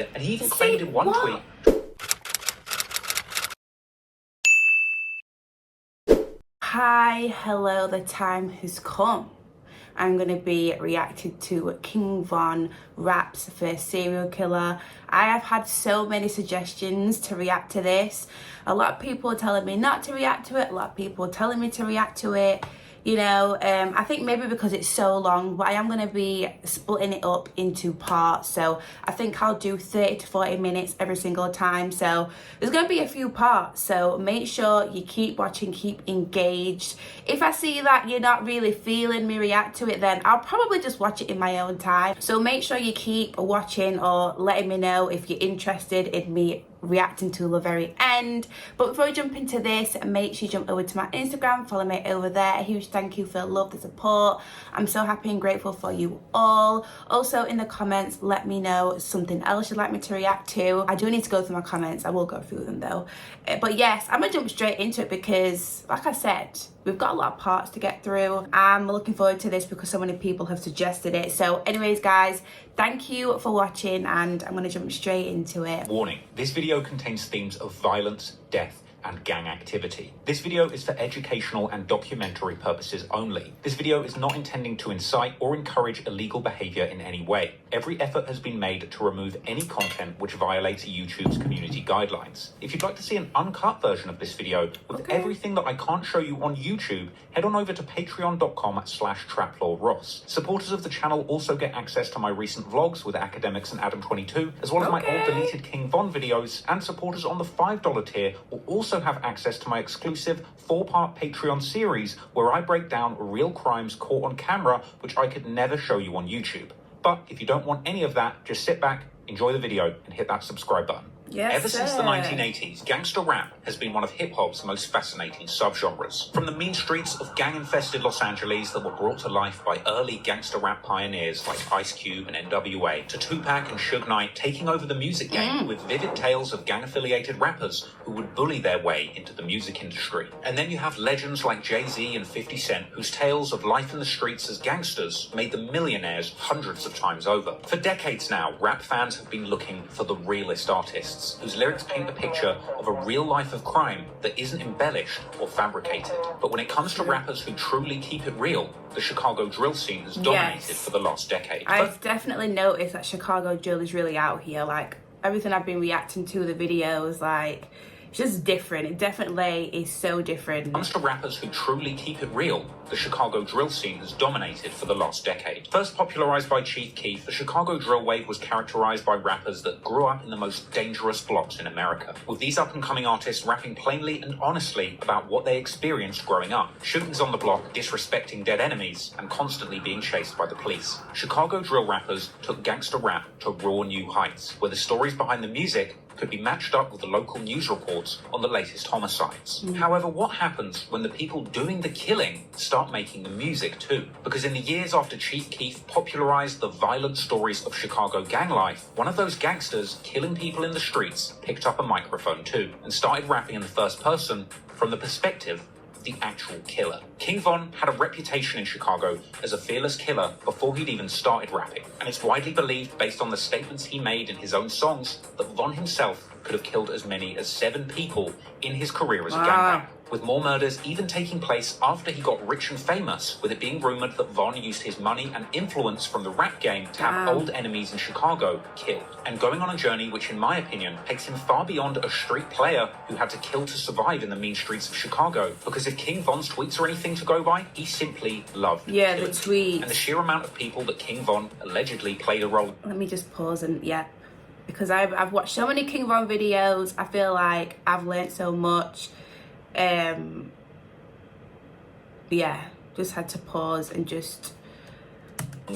And he even claimed in one tweet. Hi, hello, the time has come. I'm going to be reacting to King Von Rap's first serial killer. I have had so many suggestions to react to this. A lot of people are telling me not to react to it. A lot of people are telling me to react to it. You know, I think maybe because it's so long, but I am going to be splitting it up into parts. So I think I'll do 30 to 40 minutes every single time. So there's going to be a few parts. So make sure you keep watching, keep engaged. If I see that you're not really feeling me react to it, then I'll probably just watch it in my own time. So make sure you keep watching or letting me know if you're interested in me reacting to the very end. But before we jump into this, make sure you jump over to my Instagram, follow me over there. A huge thank you for the love, the support. I'm so happy and grateful for you all. Also in the comments, let me know something else you'd like me to react to. I do need to go through my comments. I will go through them though. But yes, I'm gonna jump straight into it because like I said, we've got a lot of parts to get through. I'm looking forward to this because so many people have suggested it. So anyways guys, thank you for watching and I'm gonna jump straight into it. Warning, this video contains themes of violence, death, and gang activity. This video is for educational and documentary purposes only. This video is not intending to incite or encourage illegal behavior in any way. Every effort has been made to remove any content which violates YouTube's community guidelines. If you'd like to see an uncut version of this video with everything that I can't show you on YouTube, head on over to patreon.com/traplawross. Supporters of the channel also get access to my recent vlogs with Academics and Adam22, as well as my old deleted King Von videos, and supporters on the $5 tier will also have access to my exclusive 4-part Patreon series where I break down real crimes caught on camera which I could never show you on YouTube. But if you don't want any of that, just sit back, enjoy the video, and hit that subscribe button. Yes, Ever since the 1980s, gangster rap has been one of hip-hop's most fascinating subgenres. From the mean streets of gang-infested Los Angeles that were brought to life by early gangster rap pioneers like Ice Cube and NWA, to Tupac and Suge Knight taking over the music game with vivid tales of gang-affiliated rappers who would bully their way into the music industry. And then you have legends like Jay-Z and 50 Cent, whose tales of life in the streets as gangsters made them millionaires hundreds of times over. For decades now, rap fans have been looking for the realest artists, whose lyrics paint a picture of a real life of crime that isn't embellished or fabricated. But when it comes to rappers who truly keep it real, the Chicago drill scene has dominated for the last decade. I've definitely noticed that Chicago drill is really out here. Like everything I've been reacting to, the videos, like it's just different. It definitely is so different. When it comes to rappers who truly keep it real, the Chicago drill scene has dominated for the last decade. First popularized by Chief Keef, the Chicago drill wave was characterized by rappers that grew up in the most dangerous blocks in America, with these up-and-coming artists rapping plainly and honestly about what they experienced growing up. Shootings on the block, disrespecting dead enemies, and constantly being chased by the police. Chicago drill rappers took gangster rap to raw new heights, where the stories behind the music could be matched up with the local news reports on the latest homicides. However, what happens when the people doing the killing start making the music too? Because in the years after Chief Keef popularized the violent stories of Chicago gang life, one of those gangsters killing people in the streets picked up a microphone too and started rapping in the first person from the perspective of the actual killer. King Von had a reputation in Chicago as a fearless killer before he'd even started rapping, and it's widely believed, based on the statements he made in his own songs, that Von himself could have killed as many as 7 people in his career as a gangbanger, with more murders even taking place after he got rich and famous, with it being rumored that Von used his money and influence from the rap game to have old enemies in Chicago killed, and going on a journey which in my opinion takes him far beyond a street player who had to kill to survive in the mean streets of Chicago. Because if King Von's tweets are anything to go by, he simply loved the killing. tweets. And the sheer amount of people that King Von allegedly played a role. Let me just pause and because I've watched so many King Von videos. I feel like I've learned so much. Just had to pause and just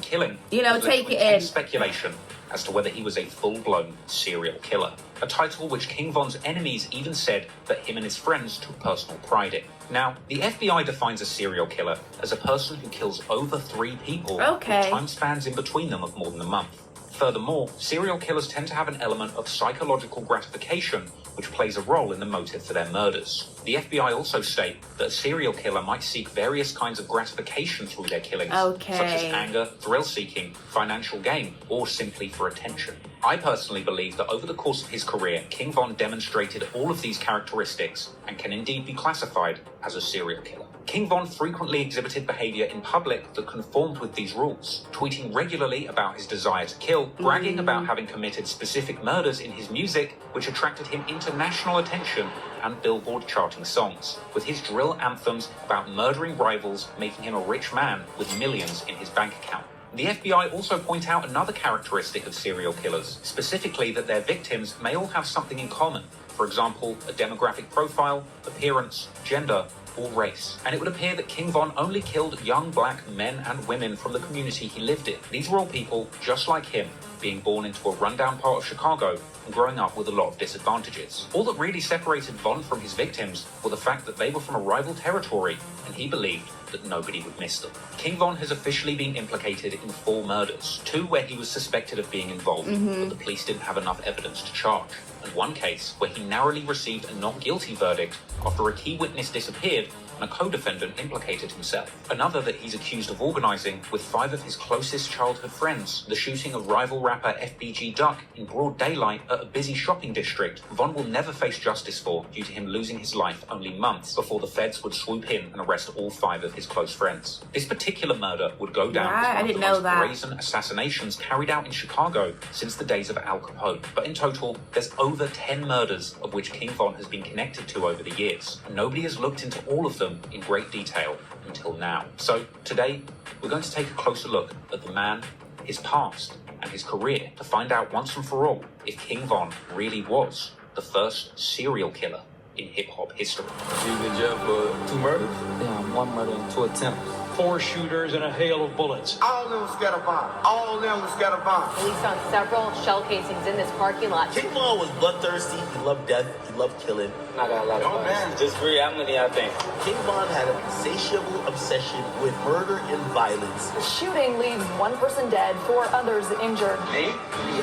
killing, take it in. Speculation as to whether he was a full-blown serial killer, a title which King Von's enemies even said that him and his friends took personal pride in. Now, the FBI defines a serial killer as a person who kills over 3 people with time spans in between them of more than a month. Furthermore, serial killers tend to have an element of psychological gratification, which plays a role in the motive for their murders. The FBI also state that a serial killer might seek various kinds of gratification through their killings, such as anger, thrill-seeking, financial gain, or simply for attention. I personally believe that over the course of his career, King Von demonstrated all of these characteristics and can indeed be classified as a serial killer. King Von frequently exhibited behavior in public that conformed with these rules, tweeting regularly about his desire to kill, bragging about having committed specific murders in his music, which attracted him international attention and Billboard charting songs, with his drill anthems about murdering rivals making him a rich man with millions in his bank account. The FBI also point out another characteristic of serial killers, specifically that their victims may all have something in common. For example, a demographic profile, appearance, gender, or race. And it would appear that King Von only killed young black men and women from the community he lived in. These were all people just like him, being born into a rundown part of Chicago and growing up with a lot of disadvantages. All that really separated Von from his victims were the fact that they were from a rival territory, and he believed that nobody would miss them. King Von has officially been implicated in 4 murders, 2 where he was suspected of being involved, but the police didn't have enough evidence to charge, and 1 case where he narrowly received a not guilty verdict after a key witness disappeared and a co-defendant implicated himself. Another that he's accused of organizing with 5 of his closest childhood friends, the shooting of rival rapper FBG Duck in broad daylight at a busy shopping district. Von will never face justice for due to him losing his life only months before the feds would swoop in and arrest all 5 of his close friends. This particular murder would go down as one of the most brazen assassinations carried out in Chicago since the days of Al Capone. But in total, there's over 10 murders of which King Von has been connected to over the years, and nobody has looked into all of them in great detail until now. So today, we're going to take a closer look at the man, his past, and his career to find out once and for all if King Von really was the first serial killer in hip-hop history. You've been jailed for 2 murders? Yeah, 1 murder and 2 attempts. 4 shooters and a hail of bullets. All of them was scatter bomb. All of them was scatter bomb. Police found several shell casings in this parking lot. King Von was bloodthirsty. He loved death. He loved killing. I got a lot of questions. Just for how many I think? King Von had an insatiable obsession with murder and violence. The shooting leaves 1 person dead, 4 others injured. Me?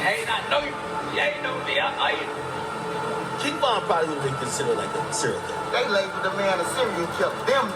Hey, I know you. Yeah, you know me. King Von probably would have been considered like a serial killer. They labeled the man a serial killer. Them.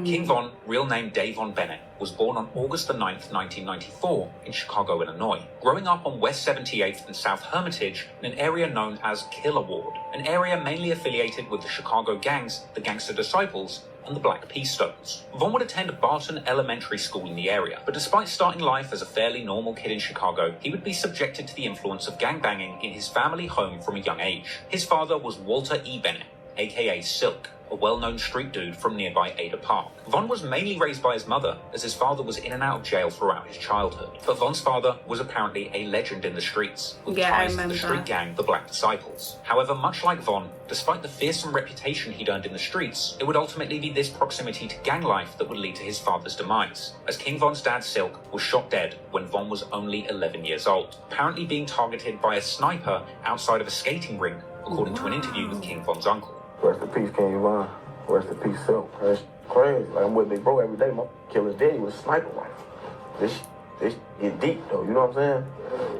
King Von, real name Davon Bennett, was born on August the 9th, 1994 in Chicago, Illinois, growing up on West 78th and South Hermitage in an area known as Killer Ward, an area mainly affiliated with the Chicago gangs, the Gangster Disciples, and the Black Peace Stones. Von would attend Barton Elementary School in the area, but despite starting life as a fairly normal kid in Chicago, he would be subjected to the influence of gangbanging in his family home from a young age. His father was Walter E. Bennett, aka Silk, a well-known street dude from nearby Ada Park. Von was mainly raised by his mother, as his father was in and out of jail throughout his childhood. But Von's father was apparently a legend in the streets, with ties to the street gang, the Black Disciples. However, much like Von, despite the fearsome reputation he'd earned in the streets, it would ultimately be this proximity to gang life that would lead to his father's demise, as King Von's dad Silk was shot dead when Von was only 11 years old, apparently being targeted by a sniper outside of a skating rink, according to an interview with King Von's uncle. Rest in peace, King Von. Rest in peace, Silk. That's crazy. Like, I'm with Big Bro every day. My killer's daddy with a sniper rifle. This get deep, though. You know what I'm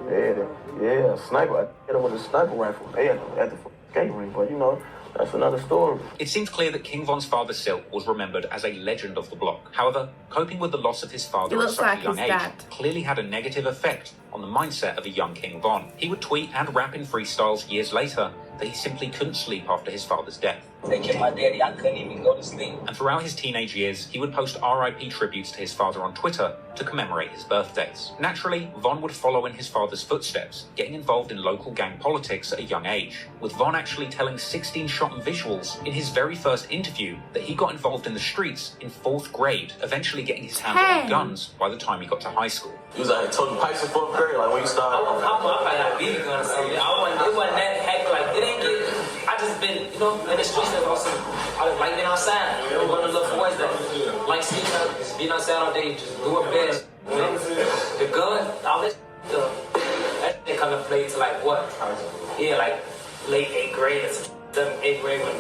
saying? Yeah, sniper. I hit him with a sniper rifle. They at the skate rink, but you know, that's another story. It seems clear that King Von's father Silk was remembered as a legend of the block. However, coping with the loss of his father at such a young age clearly had a negative effect on the mindset of a young King Von. He would tweet and rap in freestyles years later that he simply couldn't sleep after his father's death. They killed my daddy, I couldn't even go to sleep. And throughout his teenage years, he would post RIP tributes to his father on Twitter to commemorate his birthdays. Naturally, Von would follow in his father's footsteps, getting involved in local gang politics at a young age, with Von actually telling 16-shot and visuals in his very first interview that he got involved in the streets in 4th grade, eventually getting his hands on guns by the time he got to high school. You was like toting pipes in 4th grade, like when you started? I probably had a BB gun or something. It wasn't that heck, like, it ain't get... I just been, you know, in the streets and also, I like being outside. You know, one of the little boys that like sneaking out, just being outside all day, just doing best. You know? The gun, all that that thing come to play to like what? Yeah, like late 8th grade or 7th, 8th grade when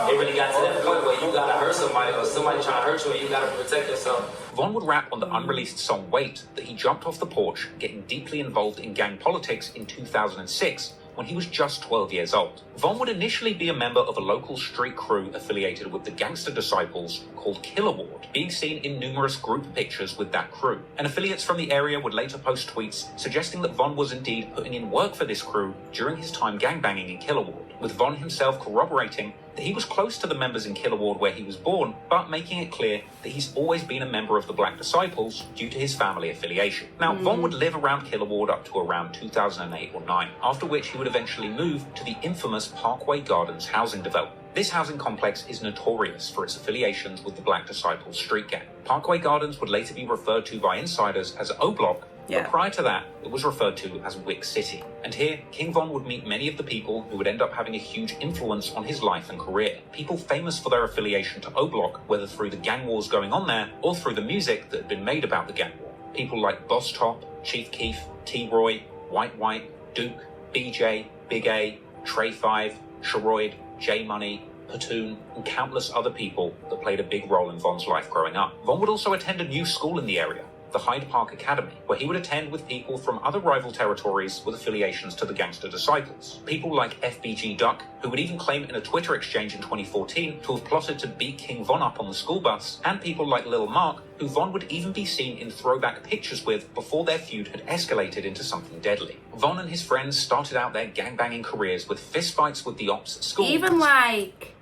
it really got to that point where you gotta hurt somebody or somebody trying to hurt you and you gotta protect yourself. Von would rap on the unreleased song Wait that he jumped off the porch, getting deeply involved in gang politics in 2006 when he was just 12 years old. Von would initially be a member of a local street crew affiliated with the Gangster Disciples called Killer Ward, being seen in numerous group pictures with that crew. And affiliates from the area would later post tweets suggesting that Von was indeed putting in work for this crew during his time gangbanging in Killer Ward, with Von himself corroborating that he was close to the members in Killer Ward where he was born, but making it clear that he's always been a member of the Black Disciples due to his family affiliation. Now, Von would live around Killer Ward up to around 2008 or 9, after which he would eventually move to the infamous Parkway Gardens housing development. This housing complex is notorious for its affiliations with the Black Disciples street gang. Parkway Gardens would later be referred to by insiders as O Block, but prior to that, it was referred to as Wick City. And here, King Von would meet many of the people who would end up having a huge influence on his life and career. People famous for their affiliation to O Block, whether through the gang wars going on there, or through the music that had been made about the gang war. People like Boss Trell, Chief Keef, T-Roy, White, Duke, BJ, Big A, Trey 5, Sharoid, J Money, Platoon, and countless other people that played a big role in Von's life growing up. Von would also attend a new school in the area, the Hyde Park Academy, where he would attend with people from other rival territories with affiliations to the Gangster Disciples. People like FBG Duck, who would even claim in a Twitter exchange in 2014 to have plotted to beat King Von up on the school bus, and people like Lil Mark, who Von would even be seen in throwback pictures with before their feud had escalated into something deadly. Von and his friends started out their gangbanging careers with fistfights with the ops at school. Even like,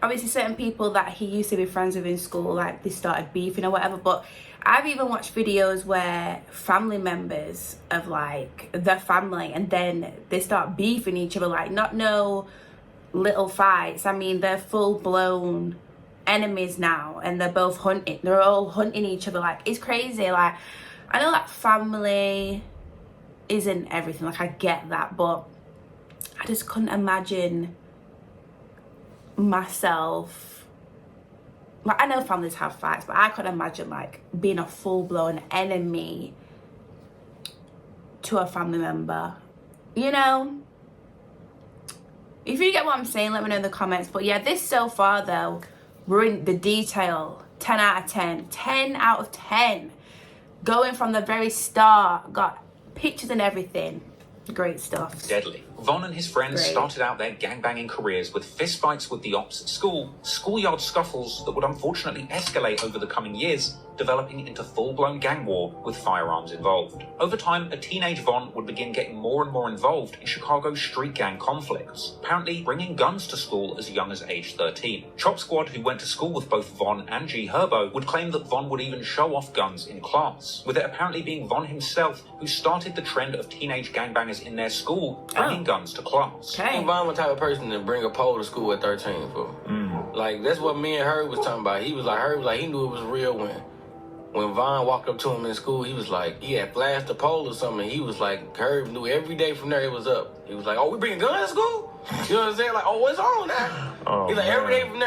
obviously certain people that he used to be friends with in school, like they started beefing or whatever, but I've even watched videos where family members of like their family, and then they start beefing each other, like not no little fights. I mean, they're full blown enemies now, and they're both hunting. They're all hunting each other. Like, it's crazy. Like, I know that family isn't everything. Like, I get that, but I just couldn't imagine myself. Like, I know families have fights, but I couldn't imagine like being a full-blown enemy to a family member, you know? If you get what I'm saying, let me know in the comments. But yeah, this so far though, we're in the detail, 10 out of 10, 10 out of 10. Going from the very start, got pictures and everything. Great stuff. Deadly. Von and his friends started out their gangbanging careers with fistfights with the ops at school, schoolyard scuffles that would unfortunately escalate over the coming years, developing into full-blown gang war with firearms involved. Over time, a teenage Von would begin getting more and more involved in Chicago's street gang conflicts, apparently bringing guns to school as young as age 13. Chop Squad, who went to school with both Von and G Herbo, would claim that Von would even show off guns in class, with it apparently being Von himself who started the trend of teenage gangbangers in their school bringing guns to class. King Von was the type of person to bring a pole to school at 13 for. Like, that's what me and Herb was talking about. He was like, he knew it was real when Von walked up to him in school. He was like, he had flashed the pole or something. He was like, Herb knew every day from there it was up. He was like, oh, we bringing guns to school? You know what I'm saying? Like, oh, what's on now? He's like, every day from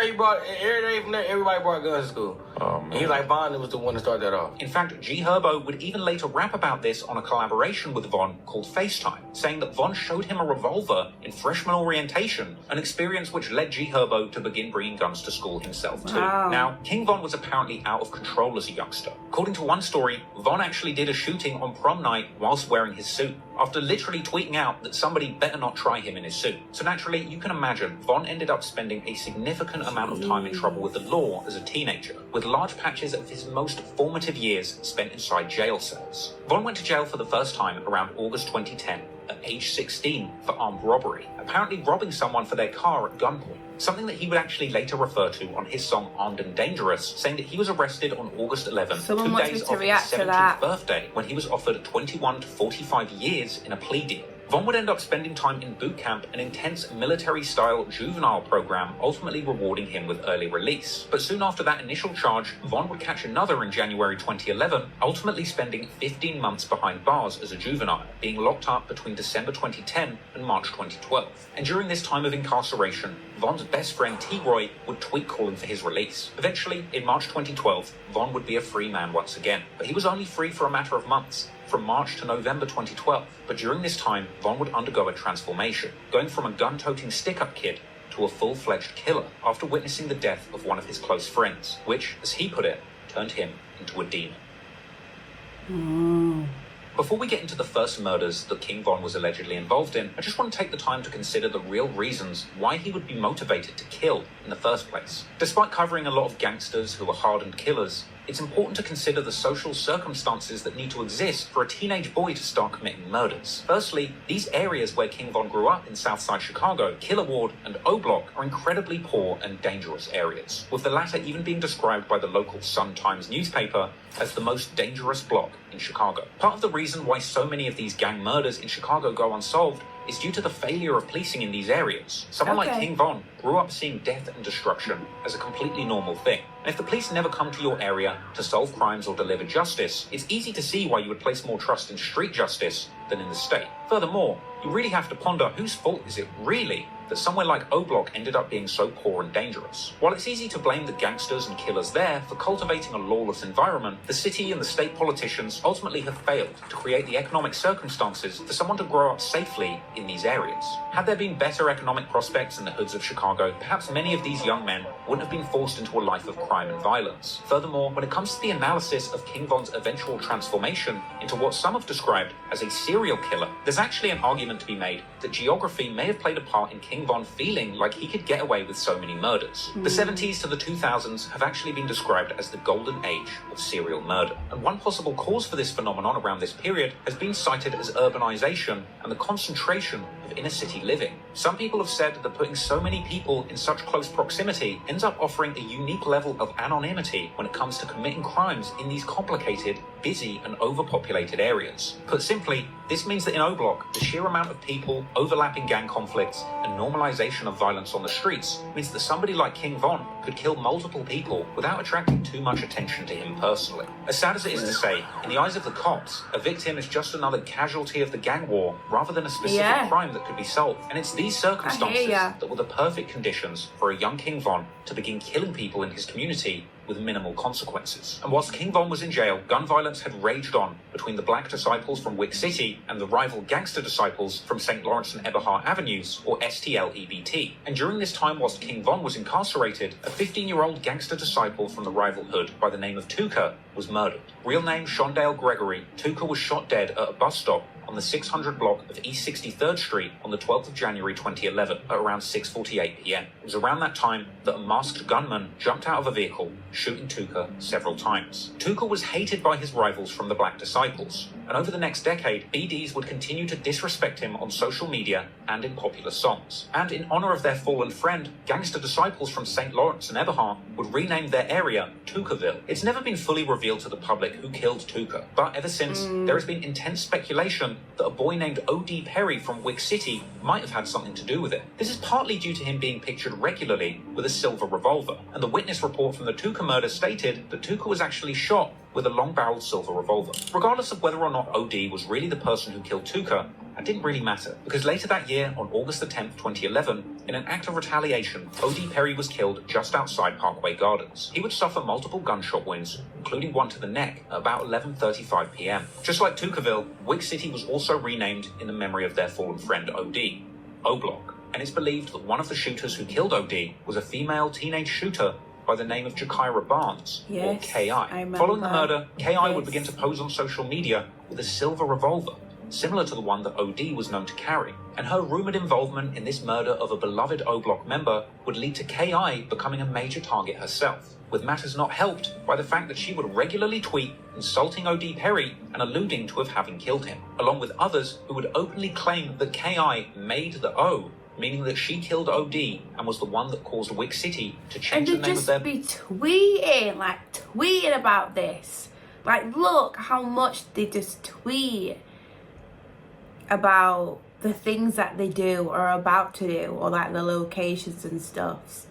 there, everybody brought guns to school. And he's like, Von was the one to start that off. In fact, G Herbo would even later rap about this on a collaboration with Von called FaceTime, saying that Von showed him a revolver in freshman orientation, an experience which led G Herbo to begin bringing guns to school himself too. Now, King Von was apparently out of control as a youngster. According to one story, Von actually did a shooting on prom night whilst wearing his suit, after literally tweeting out that somebody better not try him in his suit. So naturally, you can imagine Von ended up spending a significant amount of time in trouble with the law as a teenager, with large patches of his most formative years spent inside jail cells. Von went to jail for the first time around August 2010, at age 16, for armed robbery, apparently robbing someone for their car at gunpoint. Something that he would actually later refer to on his song Armed and Dangerous, saying that he was arrested on August 11th, 2 days after his 17th birthday, when he was offered 21 to 45 years in a plea deal. Von would end up spending time in boot camp, an intense military-style juvenile program, ultimately rewarding him with early release. But soon after that initial charge, Von would catch another in January 2011, ultimately spending 15 months behind bars as a juvenile, being locked up between December 2010 and March 2012. And during this time of incarceration, Von's best friend T-Roy would tweet calling for his release. Eventually, in March 2012, Von would be a free man once again, but he was only free for a matter of months, from March to November 2012. But during this time, Von would undergo a transformation, going from a gun-toting stick-up kid to a full-fledged killer after witnessing the death of one of his close friends, which, as he put it, turned him into a demon. Before we get into the first murders that King Von was allegedly involved in, I just want to take the time to consider the real reasons why he would be motivated to kill in the first place. Despite covering a lot of gangsters who are hardened killers, it's important to consider the social circumstances that need to exist for a teenage boy to start committing murders. Firstly, these areas where King Von grew up in Southside Chicago, Killer Ward and O Block, are incredibly poor and dangerous areas, with the latter even being described by the local Sun-Times newspaper as the most dangerous block in Chicago. Part of the reason why so many of these gang murders in Chicago go unsolved is due to the failure of policing in these areas. Someone like King Von grew up seeing death and destruction as a completely normal thing. And if the police never come to your area to solve crimes or deliver justice, it's easy to see why you would place more trust in street justice than in the state. Furthermore, you really have to ponder whose fault is it really that somewhere like O Block ended up being so poor and dangerous. While it's easy to blame the gangsters and killers there for cultivating a lawless environment, the city and the state politicians ultimately have failed to create the economic circumstances for someone to grow up safely in these areas. Had there been better economic prospects in the hoods of Chicago, perhaps many of these young men wouldn't have been forced into a life of crime and violence. Furthermore, when it comes to the analysis of King Von's eventual transformation into what some have described as a serial killer, there's actually an argument to be made that geography may have played a part in King Von feeling like he could get away with so many murders. The 70s to the 2000s have actually been described as the golden age of serial murder. And one possible cause for this phenomenon around this period has been cited as urbanization and the concentration of inner city living. Some people have said that putting so many people in such close proximity ends up offering a unique level of anonymity when it comes to committing crimes in these complicated, busy and overpopulated areas. Put simply, this means that in O Block, the sheer amount of people, overlapping gang conflicts, and normalization of violence on the streets means that somebody like King Von could kill multiple people without attracting too much attention to him personally. As sad as it is to say, in the eyes of the cops, a victim is just another casualty of the gang war rather than a specific crime that could be solved. And it's these circumstances that were the perfect conditions for a young King Von to begin killing people in his community with minimal consequences. And whilst King Von was in jail, gun violence had raged on between the black disciples from Wick City and the rival gangster disciples from St. Lawrence and Eberhard Avenues, or STL-EBT. And during this time, whilst King Von was incarcerated, a 15-year-old gangster disciple from the rival hood by the name of Tuka was murdered. Real name Shondale Gregory, Tuka was shot dead at a bus stop on the 600 block of East 63rd Street on the 12th of January 2011 at around 6:48 p.m. It was around that time that a masked gunman jumped out of a vehicle, shooting Tuka several times. Tuka was hated by his rivals from the Black Disciples, and over the next decade, BDs would continue to disrespect him on social media and in popular songs. And in honor of their fallen friend, gangster disciples from St. Lawrence and Eberhard would rename their area Tukaville. It's never been fully revealed to the public who killed Tuka, but ever since, there has been intense speculation that a boy named O.D. Perry from Wick City might have had something to do with it. This is partly due to him being pictured regularly with a silver revolver, and the witness report from the Tuka murder stated that Tuka was actually shot with a long-barreled silver revolver. Regardless of whether or not O.D. was really the person who killed Tuka, that didn't really matter, because later that year, on August the 10th, 2011, in an act of retaliation, O.D. Perry was killed just outside Parkway Gardens. He would suffer multiple gunshot wounds, including one to the neck, at about 11:35 p.m. Just like Tukaville, Wick City was also renamed in the memory of their fallen friend O.D., O Block, and it's believed that one of the shooters who killed O.D. was a female teenage shooter by the name of Jakira Barnes, or K.I. Following the murder, K.I. would begin to pose on social media with a silver revolver, similar to the one that O.D. was known to carry. And her rumoured involvement in this murder of a beloved O Block member would lead to K.I. becoming a major target herself, with matters not helped by the fact that she would regularly tweet insulting O.D. Perry and alluding to having killed him, along with others who would openly claim that K.I. made the O, meaning that she killed O.D. and was the one that caused Wick City to change the name of their... And to just be tweeting about this. Like, look how much they just tweet about the things that they do or are about to do, or like the locations and stuff.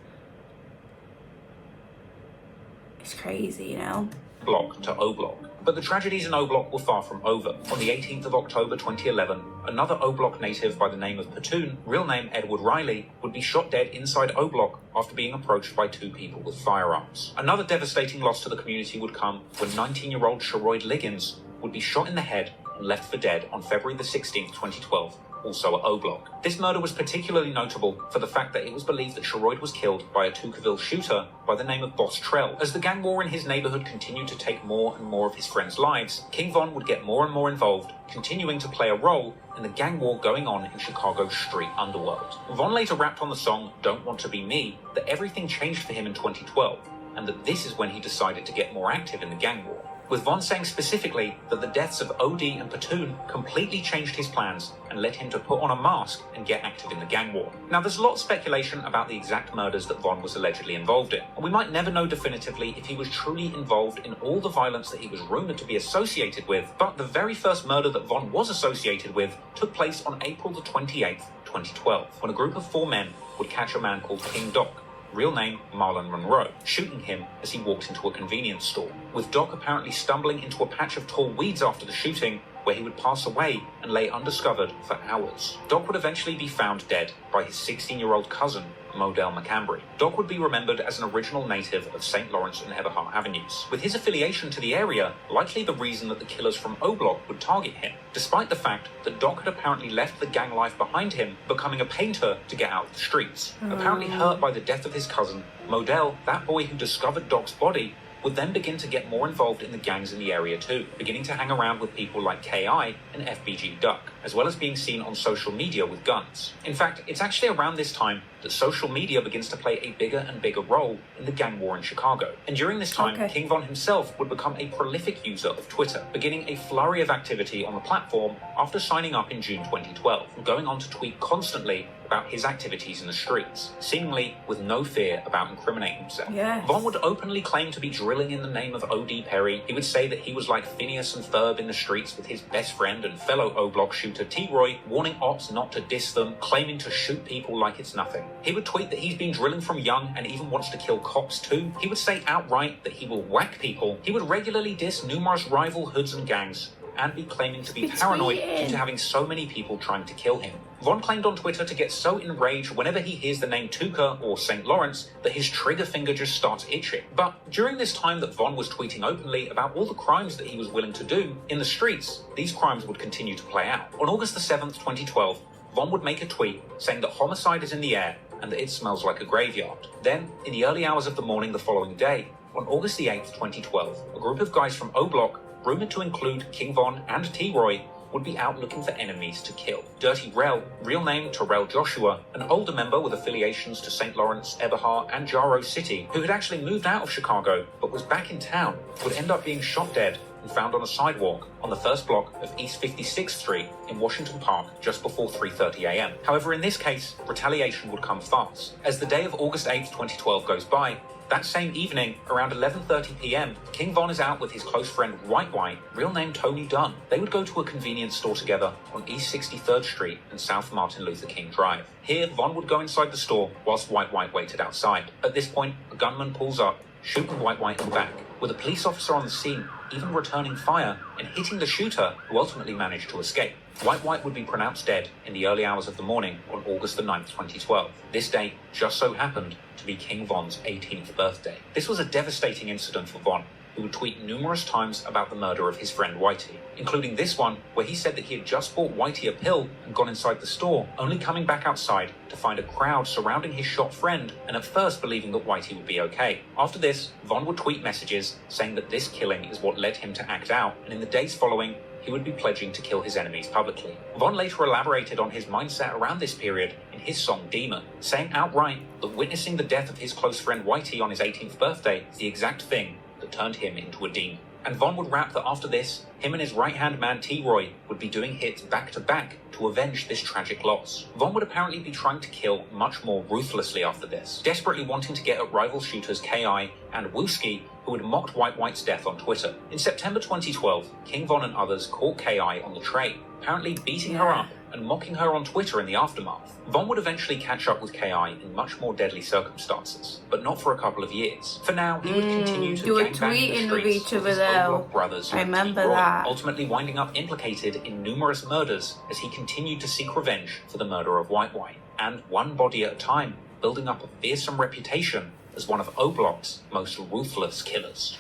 It's crazy, you know? Block to O Block. But the tragedies in O Block were far from over. On the 18th of October 2011, another O Block native by the name of Patoon, real name Edward Riley, would be shot dead inside O Block after being approached by two people with firearms. Another devastating loss to the community would come when 19-year-old Sharoyd Liggins would be shot in the head and left for dead on February the 16th, 2012, also at O-Block. This murder was particularly notable for the fact that it was believed that Sherroyd was killed by a Toucaville shooter by the name of Boss Trell. As the gang war in his neighborhood continued to take more and more of his friends' lives, King Von would get more and more involved, continuing to play a role in the gang war going on in Chicago's street underworld. Von later rapped on the song Don't Want to Be Me that everything changed for him in 2012, and that this is when he decided to get more active in the gang war, with Von saying specifically that the deaths of OD and Platoon completely changed his plans and led him to put on a mask and get active in the gang war. Now, there's a lot of speculation about the exact murders that Von was allegedly involved in, and we might never know definitively if he was truly involved in all the violence that he was rumored to be associated with, but the very first murder that Von was associated with took place on April the 28th, 2012, when a group of 4 men would catch a man called King Doc, real name Marlon Monroe, shooting him as he walked into a convenience store, with Doc apparently stumbling into a patch of tall weeds after the shooting, where he would pass away and lay undiscovered for hours. Doc would eventually be found dead by his 16-year-old cousin, Modell McCambry. Doc would be remembered as an original native of St. Lawrence and Eberhart Avenues, with his affiliation to the area likely the reason that the killers from O-Block would target him, despite the fact that Doc had apparently left the gang life behind him, becoming a painter to get out of the streets. Apparently hurt by the death of his cousin, Modell, that boy who discovered Doc's body, would then begin to get more involved in the gangs in the area too, beginning to hang around with people like K.I. and FBG Duck, as well as being seen on social media with guns. In fact, it's actually around this time that social media begins to play a bigger and bigger role in the gang war in Chicago. And during this time, King Von himself would become a prolific user of Twitter, beginning a flurry of activity on the platform after signing up in June 2012, and going on to tweet constantly about his activities in the streets, seemingly with no fear about incriminating himself. Von would openly claim to be drilling in the name of O.D. Perry. He would say that he was like Phineas and Ferb in the streets with his best friend and fellow O-Block shooter T-Roy, warning ops not to diss them, claiming to shoot people like it's nothing. He would tweet that he's been drilling from young and even wants to kill cops too. He would say outright that he will whack people. He would regularly diss numerous rival hoods and gangs, and be claiming to be paranoid due to having so many people trying to kill him. Von claimed on Twitter to get so enraged whenever he hears the name Tuca or St. Lawrence that his trigger finger just starts itching. But during this time that Von was tweeting openly about all the crimes that he was willing to do in the streets, these crimes would continue to play out. On August the 7th, 2012, Von would make a tweet saying that homicide is in the air and that it smells like a graveyard. Then, in the early hours of the morning the following day, on August the 8th, 2012, a group of guys from O-Block, rumored to include King Von and T-Roy, would be out looking for enemies to kill. Dirty Rel, real name Terrell Joshua, an older member with affiliations to St. Lawrence, Eberhart, and Jarrow City, who had actually moved out of Chicago but was back in town, would end up being shot dead and found on a sidewalk on the first block of East 56th Street in Washington Park just before 3:30 a.m. However, in this case, retaliation would come fast. As the day of August 8th, 2012 goes by, that same evening, around 11:30 p.m., King Von is out with his close friend Whitey, real name Tony Dunn. They would go to a convenience store together on East 63rd Street and South Martin Luther King Drive. Here, Von would go inside the store whilst Whitey waited outside. At this point, a gunman pulls up, shooting Whitey in the back, with a police officer on the scene even returning fire and hitting the shooter, who ultimately managed to escape. White would be pronounced dead in the early hours of the morning on August the 9th, 2012. This date just so happened to be King Von's 18th birthday. This was a devastating incident for Von, who would tweet numerous times about the murder of his friend Whitey, including this one where he said that he had just bought Whitey a pill and gone inside the store, only coming back outside to find a crowd surrounding his shot friend and at first believing that Whitey would be okay. After this, Von would tweet messages saying that this killing is what led him to act out, and in the days following, he would be pledging to kill his enemies publicly. Von later elaborated on his mindset around this period in his song Demon, saying outright that witnessing the death of his close friend Whitey on his 18th birthday is the exact thing that turned him into a demon. And Von would rap that after this, him and his right-hand man T-Roy would be doing hits back-to-back to avenge this tragic loss. Von would apparently be trying to kill much more ruthlessly after this, desperately wanting to get at rival shooters K.I. and Wooski, who had mocked White's death on Twitter. In September 2012, King Von and others caught K.I. on the train, apparently beating her up and mocking her on Twitter in the aftermath. Von would eventually catch up with K.I. in much more deadly circumstances, but not for a couple of years. For now, he would continue to gangbang in the streets with his O-Block brothers, I remember that. ultimately winding up implicated in numerous murders as he continued to seek revenge for the murder of White, and one body at a time, building up a fearsome reputation as one of O-Block's most ruthless killers.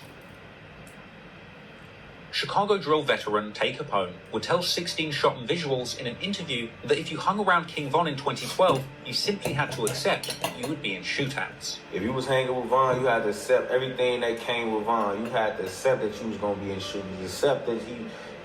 Chicago drill veteran Tay Capone would tell 16 Shot and Visuals in an interview that if you hung around King Von in 2012, you simply had to accept that you would be in shootouts. If you was hanging with Von, you had to accept everything that came with Von. You had to accept that you was gonna be in shootings, accept that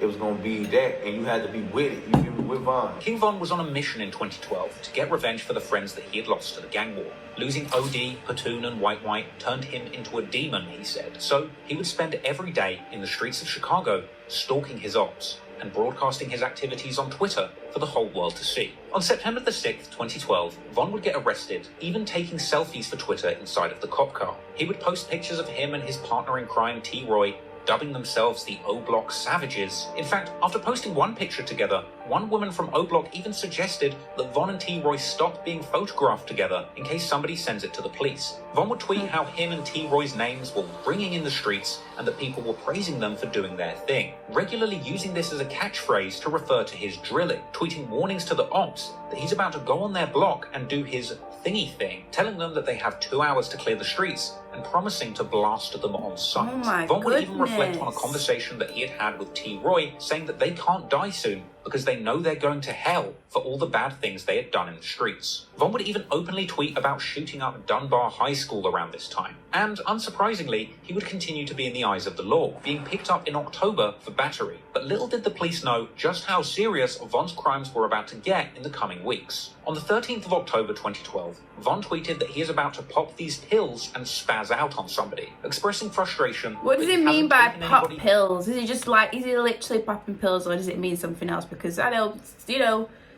it was gonna be that, and you had to be with it. You feel me? With Von. King Von was on a mission in 2012 to get revenge for the friends that he had lost to the gang war. Losing OD, Platoon, and White turned him into a demon, he said. So he would spend every day in the streets of Chicago stalking his ops and broadcasting his activities on Twitter for the whole world to see. On September the 6th, 2012, Von would get arrested, even taking selfies for Twitter inside of the cop car. He would post pictures of him and his partner in crime, T. Roy, dubbing themselves the O-Block Savages. In fact, after posting one picture together, one woman from O-Block even suggested that Von and T. Roy stop being photographed together in case somebody sends it to the police. Von would tweet how him and T. Roy's names were ringing in the streets and that people were praising them for doing their thing, regularly using this as a catchphrase to refer to his drilling, tweeting warnings to the ops that he's about to go on their block and do his thingy thing, telling them that they have 2 hours to clear the streets and promising to blast them on sight. Oh my Von would even goodness. reflect on a conversation that he had had with T. Roy, saying that they can't die soon because they know they're going to hell for all the bad things they had done in the streets. Von would even openly tweet about shooting up Dunbar High School around this time. And unsurprisingly, he would continue to be in the eyes of the law, being picked up in October for battery. But little did the police know just how serious Von's crimes were about to get in the coming weeks. On the 13th of October 2012, Von tweeted that he is about to pop these pills and spaz out on somebody, expressing frustration. What does that it he mean hasn't by taken pop anybody- pills? Is he literally popping pills, or does it mean something else? Because I don't,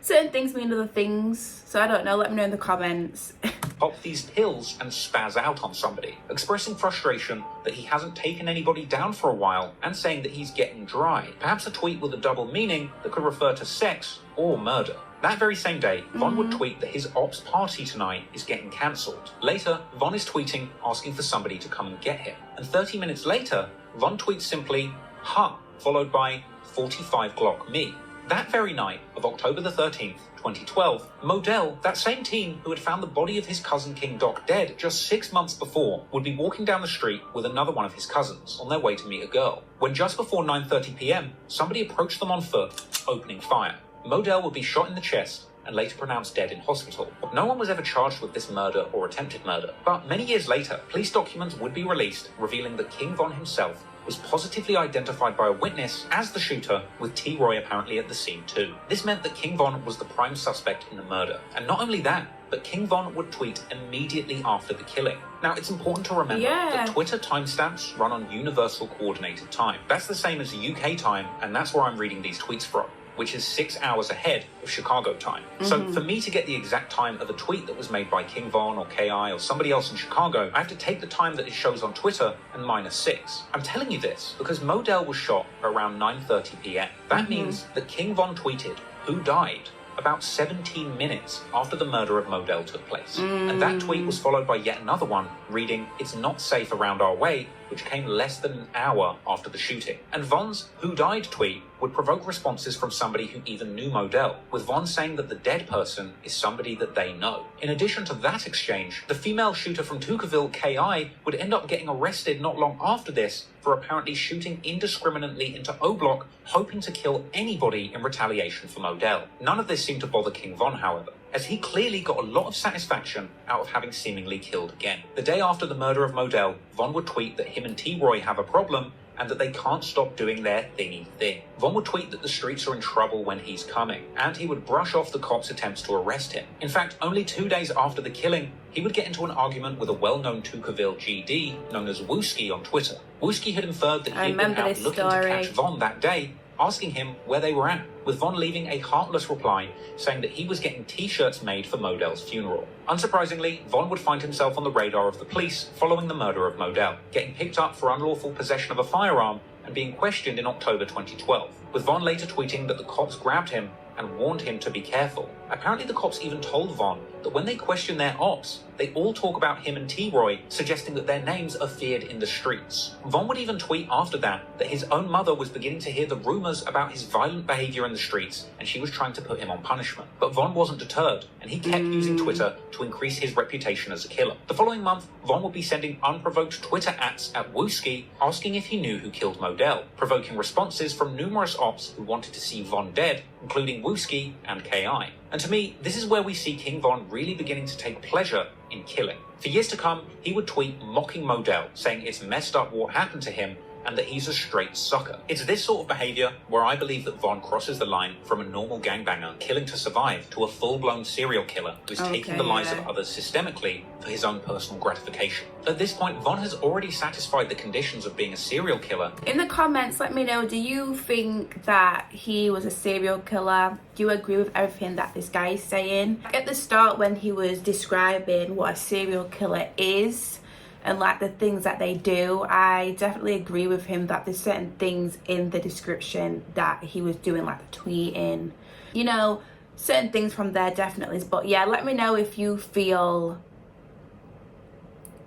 certain things mean other things. So I don't know. Let me know in the comments. Pop these pills and spaz out on somebody, expressing frustration that he hasn't taken anybody down for a while and saying that he's getting dry. Perhaps a tweet with a double meaning that could refer to sex or murder. That very same day, Von would tweet that his ops party tonight is getting cancelled. Later, Von is tweeting asking for somebody to come and get him. And 30 minutes later, Von tweets simply, "Ha," followed by 45 Glock me. That very night of October the 13th, 2012, Modell, that same teen who had found the body of his cousin King Doc dead just 6 months before, would be walking down the street with another one of his cousins on their way to meet a girl. When just before 9:30 p.m, somebody approached them on foot, opening fire. Modell would be shot in the chest and later pronounced dead in hospital. No one was ever charged with this murder or attempted murder, but many years later, police documents would be released revealing that King Von himself was positively identified by a witness as the shooter, with T. Roy apparently at the scene too. This meant that King Von was the prime suspect in the murder. And not only that, but King Von would tweet immediately after the killing. Now, it's important to remember that Twitter timestamps run on Universal Coordinated Time. That's the same as UK time, and that's where I'm reading these tweets from, which is 6 hours ahead of Chicago time. So for me to get the exact time of a tweet that was made by King Von or KI or somebody else in Chicago, I have to take the time that it shows on Twitter and -6. I'm telling you this because Modell was shot around 9:30 p.m. That means that King Von tweeted, "Who died?" about 17 minutes after the murder of Modell took place. And that tweet was followed by yet another one reading, "It's not safe around our way," which came less than an hour after the shooting. And Von's "Who died?" tweet would provoke responses from somebody who even knew Modell, with Von saying that the dead person is somebody that they know. In addition to that exchange, the female shooter from Tuckerville, KI, would end up getting arrested not long after this for apparently shooting indiscriminately into O-Block, hoping to kill anybody in retaliation for Modell. None of this seemed to bother King Von, however, as he clearly got a lot of satisfaction out of having seemingly killed again. The day after the murder of Modell, Von would tweet that him and T. Roy have a problem and that they can't stop doing their thingy thing. Von would tweet that the streets are in trouble when he's coming, and he would brush off the cops' attempts to arrest him. In fact, only 2 days after the killing, he would get into an argument with a well-known Tuckerville GD known as Wooski on Twitter. Wooski had inferred that he had been out looking to catch Von that day, asking him where they were at, with Von leaving a heartless reply saying that he was getting t-shirts made for Modell's funeral. Unsurprisingly, Von would find himself on the radar of the police following the murder of Modell, getting picked up for unlawful possession of a firearm and being questioned in October 2012, with Von later tweeting that the cops grabbed him and warned him to be careful. Apparently the cops even told Von that when they question their ops, they all talk about him and T-Roy, suggesting that their names are feared in the streets. Von would even tweet after that his own mother was beginning to hear the rumors about his violent behavior in the streets, and she was trying to put him on punishment. But Von wasn't deterred, and he kept using Twitter to increase his reputation as a killer. The following month, Von would be sending unprovoked Twitter ats at Wooski, asking if he knew who killed Modell, provoking responses from numerous ops who wanted to see Von dead, including Wooski and KI. And to me, this is where we see King Von really beginning to take pleasure in killing. For years to come, he would tweet mocking Modell, saying it's messed up what happened to him and that he's a straight sucker. It's this sort of behavior where I believe that Von crosses the line from a normal gangbanger killing to survive to a full-blown serial killer who's taking the lives of others systemically for his own personal gratification. At this point, Von has already satisfied the conditions of being a serial killer. In the comments, let me know, do you think that he was a serial killer? Do you agree with everything that this guy is saying? At the start, when he was describing what a serial killer is, and like the things that they do, I definitely agree with him that there's certain things in the description that he was doing, like the tweeting, you know, certain things from there definitely. But yeah, let me know if you feel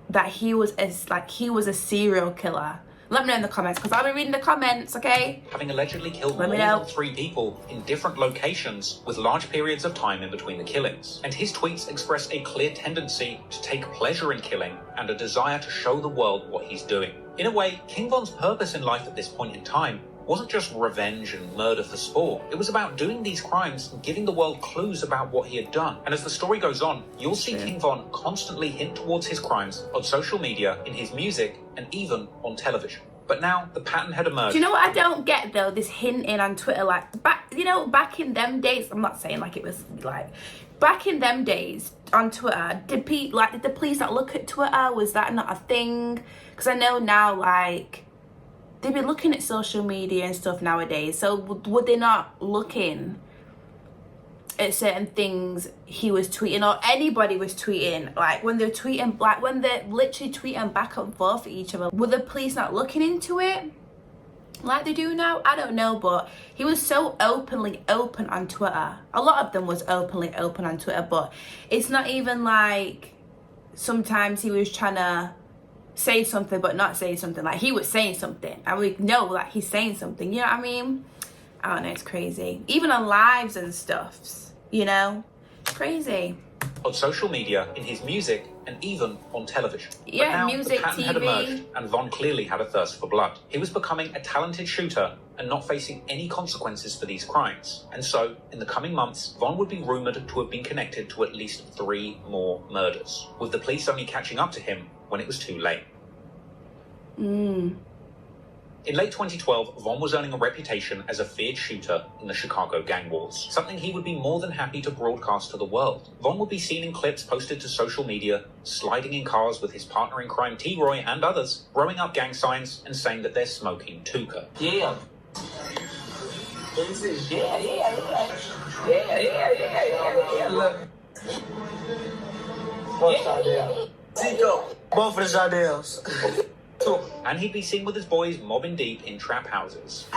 that he was a serial killer. Let me know in the comments, because I'll be reading the comments, okay? Having allegedly killed more than 3 people in different locations with large periods of time in between the killings. And his tweets express a clear tendency to take pleasure in killing and a desire to show the world what he's doing. In a way, King Von's purpose in life at this point in time wasn't just revenge and murder for sport. It was about doing these crimes and giving the world clues about what he had done. And as the story goes on, you'll see King Von constantly hint towards his crimes on social media, in his music, and even on television. But now the pattern had emerged. Do you know what I don't get though? This hinting on Twitter, like back in them days. I'm not saying like it was like back in them days on Twitter. Did the police not look at Twitter? Was that not a thing? Because I know now, like, they've been looking at social media and stuff nowadays. So would they not looking at certain things he was tweeting, or anybody was tweeting, like when they're tweeting, like when they're literally tweeting back and forth at each other, were the police not looking into it like they do now? I don't know, but he was so openly open on Twitter. A lot of them was openly open on Twitter, but it's not even like sometimes he was trying to say something but not say something. Like he was saying something and we know that he's saying something, you know what I mean? I don't know, it's crazy. Even on lives and stuff, you know, crazy. On social media, in his music, and even on television. Yeah, but now music, the pattern TV. had emerged, and Von clearly had a thirst for blood. He was becoming a talented shooter and not facing any consequences for these crimes. And so, in the coming months, Von would be rumoured to have been connected to at least 3 more murders, with the police only catching up to him when it was too late. In late 2012, Von was earning a reputation as a feared shooter in the Chicago gang wars, something he would be more than happy to broadcast to the world. Von would be seen in clips posted to social media, sliding in cars with his partner in crime T-Roy and others, throwing up gang signs and saying that they're smoking Tuka. Yeah. Look. Tico, both of the Zardells. And he'd be seen with his boys mobbing deep in trap houses.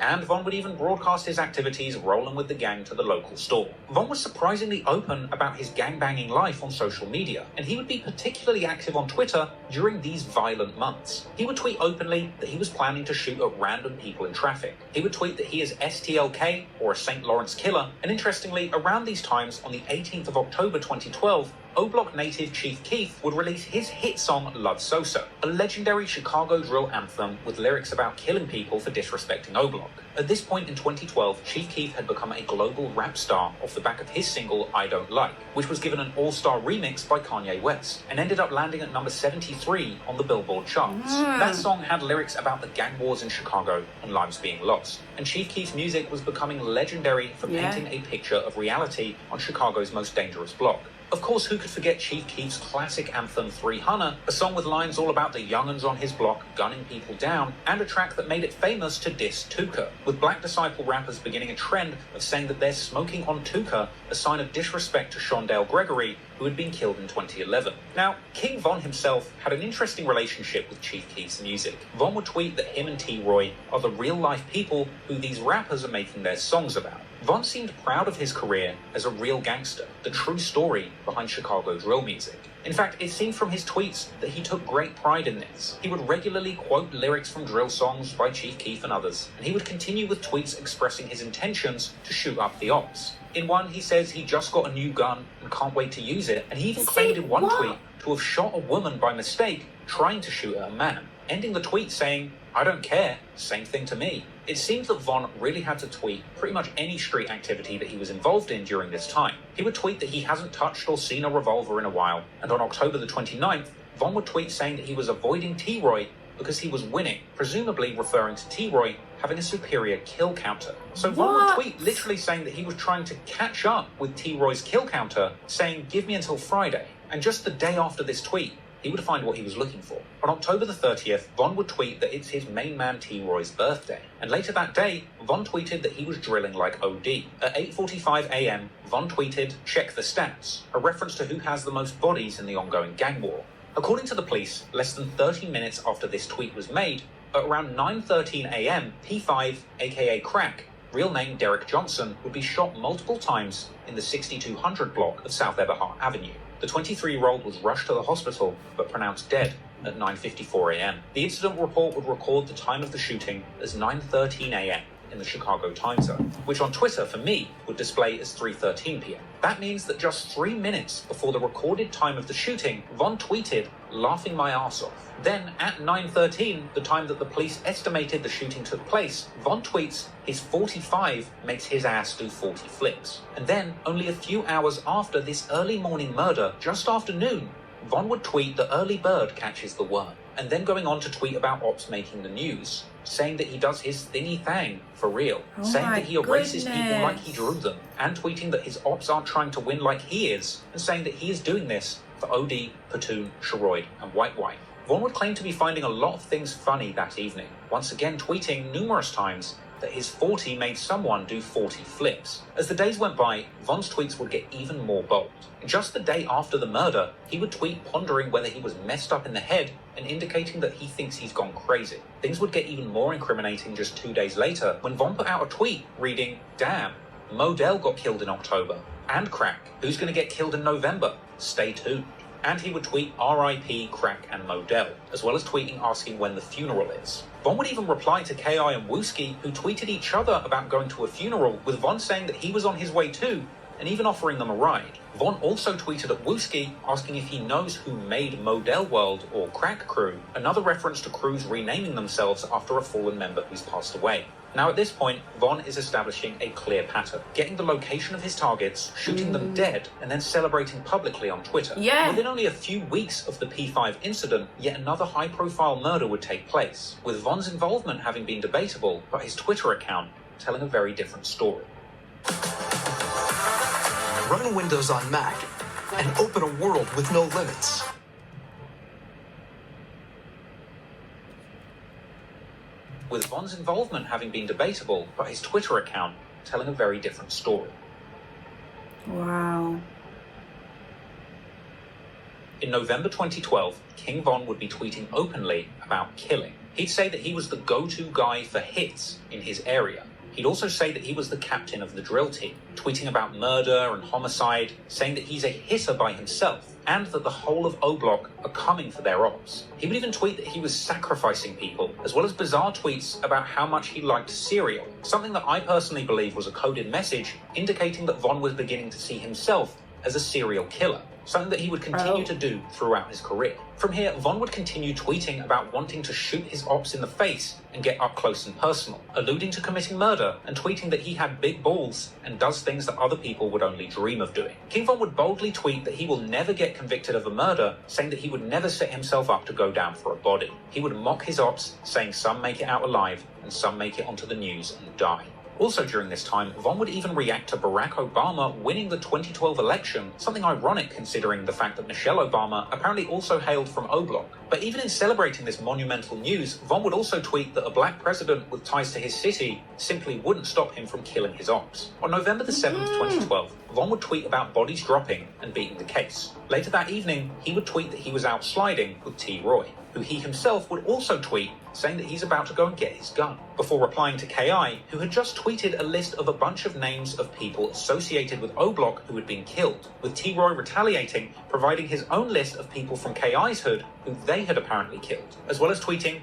And Von would even broadcast his activities rolling with the gang to the local store. Von was surprisingly open about his gangbanging life on social media, and he would be particularly active on Twitter during these violent months. He would tweet openly that he was planning to shoot at random people in traffic. He would tweet that he is STLK, or a St. Lawrence killer, and interestingly, around these times, on the 18th of October 2012, O-Block native Chief Keef would release his hit song Love So-So, a legendary Chicago drill anthem with lyrics about killing people for disrespecting O-Block. At this point in 2012, Chief Keef had become a global rap star off the back of his single I Don't Like, which was given an all-star remix by Kanye West, and ended up landing at number 73 on the Billboard charts. That song had lyrics about the gang wars in Chicago and lives being lost, and Chief Keef's music was becoming legendary for painting a picture of reality on Chicago's most dangerous block. Of course, who could forget Chief Keef's classic anthem 300, a song with lines all about the young'uns on his block gunning people down, and a track that made it famous to diss Tuka, with Black Disciple rappers beginning a trend of saying that they're smoking on Tuka, a sign of disrespect to Shondell Gregory, who had been killed in 2011. Now, King Von himself had an interesting relationship with Chief Keef's music. Von would tweet that him and T-Roy are the real-life people who these rappers are making their songs about. Von seemed proud of his career as a real gangster, the true story behind Chicago drill music. In fact, it seemed from his tweets that he took great pride in this. He would regularly quote lyrics from drill songs by Chief Keef and others, and he would continue with tweets expressing his intentions to shoot up the ops. In one, he says he just got a new gun and can't wait to use it, and he even claimed in one tweet to have shot a woman by mistake trying to shoot at a man, ending the tweet saying, "I don't care, same thing to me." It seems that Von really had to tweet pretty much any street activity that he was involved in during this time. He would tweet that he hasn't touched or seen a revolver in a while, and on October the 29th, Von would tweet saying that he was avoiding T-Roy because he was winning, presumably referring to T-Roy having a superior kill counter. So Von would tweet literally saying that he was trying to catch up with T-Roy's kill counter, saying, "Give me until Friday." And just the day after this tweet, he would find what he was looking for. On October the 30th, Von would tweet that it's his main man T-Roy's birthday. And later that day, Von tweeted that he was drilling like OD. At 8:45 a.m., Von tweeted, "Check the stats," a reference to who has the most bodies in the ongoing gang war. According to the police, less than 30 minutes after this tweet was made, at around 9:13 a.m., P5, aka Crack, real name Derek Johnson, would be shot multiple times in the 6200 block of South Eberhart Avenue. The 23-year-old was rushed to the hospital, but pronounced dead at 9:54 a.m. The incident report would record the time of the shooting as 9:13 a.m. in the Chicago time zone, which on Twitter, for me, would display as 3:13 p.m. That means that just 3 minutes before the recorded time of the shooting, Von tweeted, "Laughing my ass off." Then, at 9:13, the time that the police estimated the shooting took place, Von tweets, "His 45 makes his ass do 40 flips." And then, only a few hours after this early morning murder, just after noon, Von would tweet the early bird catches the worm, and then going on to tweet about ops making the news, saying that he does his thingy thang for real, saying that he erases people like he drew them, and tweeting that his ops aren't trying to win like he is, and saying that he is doing this for OD, Platoon, Sheroid, and White. Von would claim to be finding a lot of things funny that evening, once again tweeting numerous times that his 40 made someone do 40 flips. As the days went by, Von's tweets would get even more bold. Just the day after the murder, he would tweet pondering whether he was messed up in the head and indicating that he thinks he's gone crazy. Things would get even more incriminating just 2 days later when Von put out a tweet reading, "Damn, Modell got killed in October. And Crack, who's going to get killed in November? Stay tuned." And he would tweet RIP Crack and Modell, as well as tweeting asking when the funeral is. Von would even reply to KI and Wooski, who tweeted each other about going to a funeral, with Von saying that he was on his way too, and even offering them a ride. Von also tweeted at Wooski asking if he knows who made Modell World or Crack Crew, another reference to crews renaming themselves after a fallen member who's passed away. Now at this point, Von is establishing a clear pattern, getting the location of his targets, shooting them dead, and then celebrating publicly on Twitter. Within only a few weeks of the P5 incident, yet another high-profile murder would take place, with Von's involvement having been debatable, but his Twitter account telling a very different story. Run Windows on Mac and open a world with no limits. With Von's involvement having been debatable, but his Twitter account telling a very different story. Wow. In November 2012, King Von would be tweeting openly about killing. He'd say that he was the go-to guy for hits in his area. He'd also say that he was the captain of the drill team, tweeting about murder and homicide, saying that he's a hitter by himself, and that the whole of O-Block are coming for their ops. He would even tweet that he was sacrificing people, as well as bizarre tweets about how much he liked cereal, something that I personally believe was a coded message indicating that Von was beginning to see himself as a serial killer, something that he would continue to do throughout his career. From here, Von would continue tweeting about wanting to shoot his ops in the face and get up close and personal, alluding to committing murder and tweeting that he had big balls and does things that other people would only dream of doing. King Von would boldly tweet that he will never get convicted of a murder, saying that he would never set himself up to go down for a body. He would mock his ops, saying some make it out alive and some make it onto the news and die. Also during this time, Von would even react to Barack Obama winning the 2012 election, something ironic considering the fact that Michelle Obama apparently also hailed from O Block. But even in celebrating this monumental news, Von would also tweet that a black president with ties to his city simply wouldn't stop him from killing his ops. On November the 7th, 2012, Von would tweet about bodies dropping and beating the case. Later that evening, he would tweet that he was out sliding with T. Roy, who he himself would also tweet saying that he's about to go and get his gun, before replying to KI, who had just tweeted a list of a bunch of names of people associated with O Block who had been killed, with T. Roy retaliating, providing his own list of people from KI's hood who they had apparently killed, as well as tweeting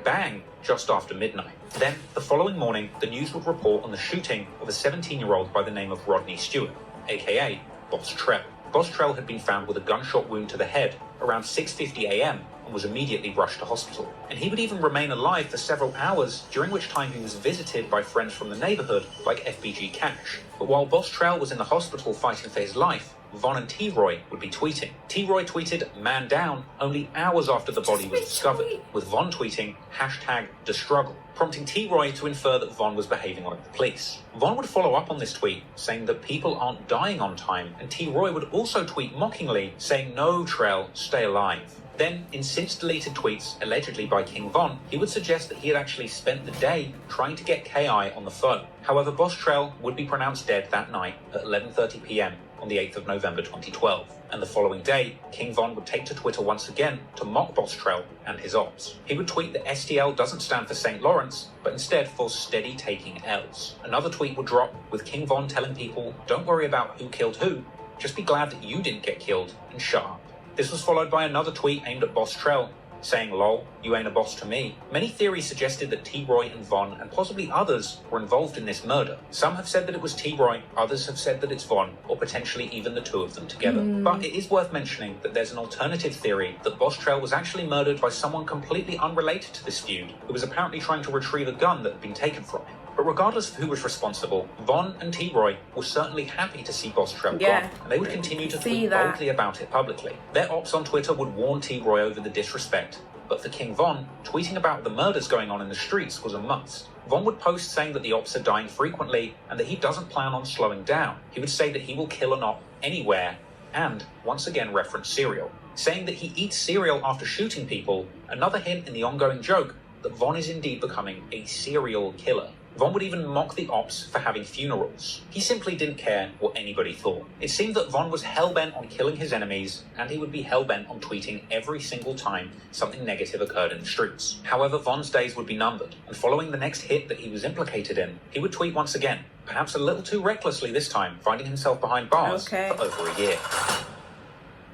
#bang just after midnight. Then, the following morning, the news would report on the shooting of a 17-year-old by the name of Rodney Stewart, aka Boss Trell. Boss Trell had been found with a gunshot wound to the head around 6:50 a.m. and was immediately rushed to hospital. And he would even remain alive for several hours, during which time he was visited by friends from the neighborhood like FBG Cash. But while Boss Trell was in the hospital fighting for his life, Von and T. Roy would be tweeting. T. Roy tweeted "man down" only hours after the body was discovered, with Von tweeting #thestruggle, prompting T. Roy to infer that Von was behaving like the police. Von would follow up on this tweet, saying that people aren't dying on time, and T. Roy would also tweet mockingly, saying "no, Trell, stay alive." Then, in since-deleted tweets, allegedly by King Von, he would suggest that he had actually spent the day trying to get KI on the phone. However, Boss Trell would be pronounced dead that night at 11:30 p.m. on the 8th of November 2012. And the following day, King Von would take to Twitter once again to mock Boss Trell and his ops. He would tweet that STL doesn't stand for St. Lawrence, but instead for steady taking L's. Another tweet would drop with King Von telling people, "Don't worry about who killed who, just be glad that you didn't get killed and shut up." This was followed by another tweet aimed at Boss Trell, saying, "Lol, you ain't a boss to me." Many theories suggested that T. Roy and Von, and possibly others, were involved in this murder. Some have said that it was T. Roy, others have said that it's Von, or potentially even the two of them together. But it is worth mentioning that there's an alternative theory that Boss Trell was actually murdered by someone completely unrelated to this feud, who was apparently trying to retrieve a gun that had been taken from him. But regardless of who was responsible, Von and T. Roy were certainly happy to see Boss Trell gone, and they would continue to tweet boldly about it publicly. Their ops on Twitter would warn T. Roy over the disrespect, but for King Von, tweeting about the murders going on in the streets was a must. Von would post saying that the ops are dying frequently and that he doesn't plan on slowing down. He would say that he will kill an op anywhere, and once again reference cereal, saying that he eats cereal after shooting people, another hint in the ongoing joke that Von is indeed becoming a serial killer. Von would even mock the ops for having funerals. He simply didn't care what anybody thought. It seemed that Von was hell-bent on killing his enemies, and he would be hell-bent on tweeting every single time something negative occurred in the streets. However, Von's days would be numbered, and following the next hit that he was implicated in, he would tweet once again, perhaps a little too recklessly this time, finding himself behind bars for over a year.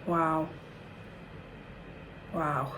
Wow. Wow.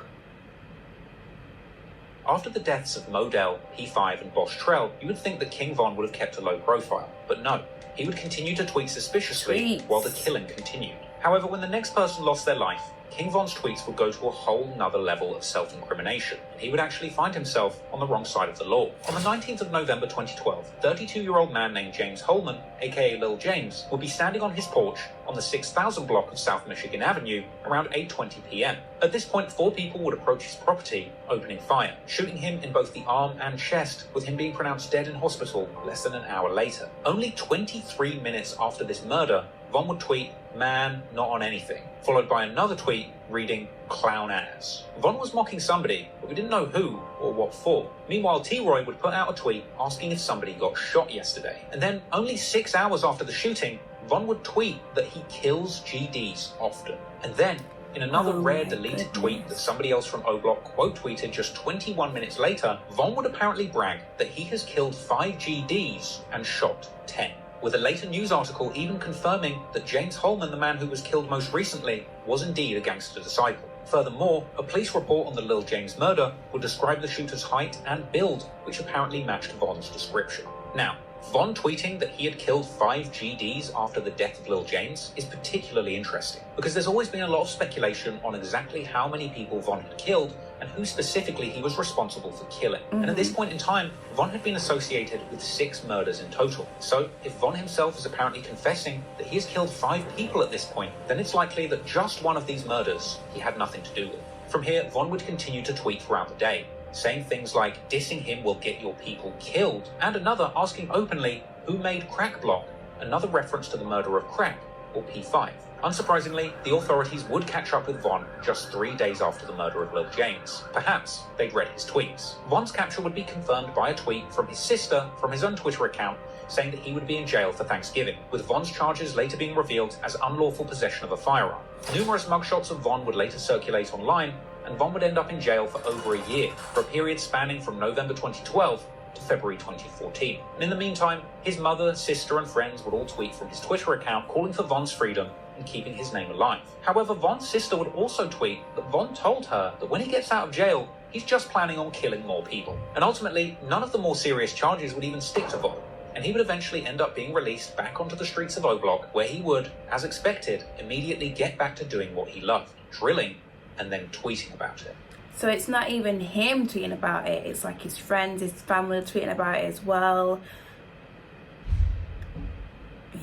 After the deaths of Modell, P5 and Boss Trell, you would think that King Von would have kept a low profile, but no, he would continue to tweet suspiciously while the killing continued. However, when the next person lost their life, King Von's tweets would go to a whole nother level of self-incrimination, and he would actually find himself on the wrong side of the law. On the 19th of November 2012, 32-year-old man named James Holman, aka Lil James, would be standing on his porch on the 6000 block of South Michigan Avenue around 8:20 p.m. At this point, 4 people would approach his property, opening fire, shooting him in both the arm and chest, with him being pronounced dead in hospital less than an hour later. Only 23 minutes after this murder, Von would tweet, "Man, not on anything," followed by another tweet reading, "clown ass." Von was mocking somebody, but we didn't know who or what for. Meanwhile, T. Roy would put out a tweet asking if somebody got shot yesterday. And then, only 6 hours after the shooting, Von would tweet that he kills GDs often. And then, in another rare deleted tweet that somebody else from O Block quote tweeted just 21 minutes later, Von would apparently brag that he has killed 5 GDs and shot 10. With a later news article even confirming that James Holman, the man who was killed most recently, was indeed a gangster disciple. Furthermore, a police report on the Lil James murder would describe the shooter's height and build, which apparently matched Von's description. Now, Von tweeting that he had killed 5 GDs after the death of Lil James is particularly interesting, because there's always been a lot of speculation on exactly how many people Von had killed and who specifically he was responsible for killing. And at this point in time, Von had been associated with 6 murders in total. So if Von himself is apparently confessing that he has killed 5 people at this point, then it's likely that just one of these murders he had nothing to do with. From here, Von would continue to tweet throughout the day, saying things like dissing him will get your people killed, and another asking openly who made crack block, another reference to the murder of crack, or P5. Unsurprisingly, the authorities would catch up with Von just 3 days after the murder of Lil James. Perhaps they'd read his tweets. Von's capture would be confirmed by a tweet from his sister from his own Twitter account saying that he would be in jail for Thanksgiving, with Von's charges later being revealed as unlawful possession of a firearm. Numerous mugshots of Von would later circulate online, and Von would end up in jail for over a year, for a period spanning from November 2012 to February 2014. And in the meantime, his mother, sister, and friends would all tweet from his Twitter account calling for Von's freedom and keeping his name alive. However, Von's sister would also tweet that Von told her that when he gets out of jail, he's just planning on killing more people. And ultimately, none of the more serious charges would even stick to Von, and he would eventually end up being released back onto the streets of O-Block, where he would, as expected, immediately get back to doing what he loved, drilling and then tweeting about it. So it's not even him tweeting about it, it's like his friends, his family tweeting about it as well.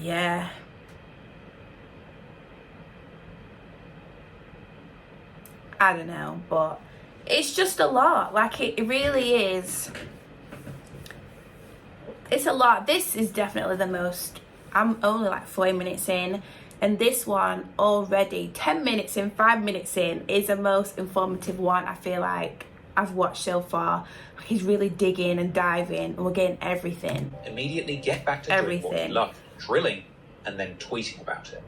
Yeah. I don't know, but it's just a lot. Like, it really is. It's a lot. This is definitely the most. I'm only like 40 minutes in, and this one already 10 minutes in, 5 minutes in, is the most informative one I feel like I've watched so far. He's really digging and diving, and we're getting everything. Immediately get back to doing what he loved, drilling and then tweeting about it.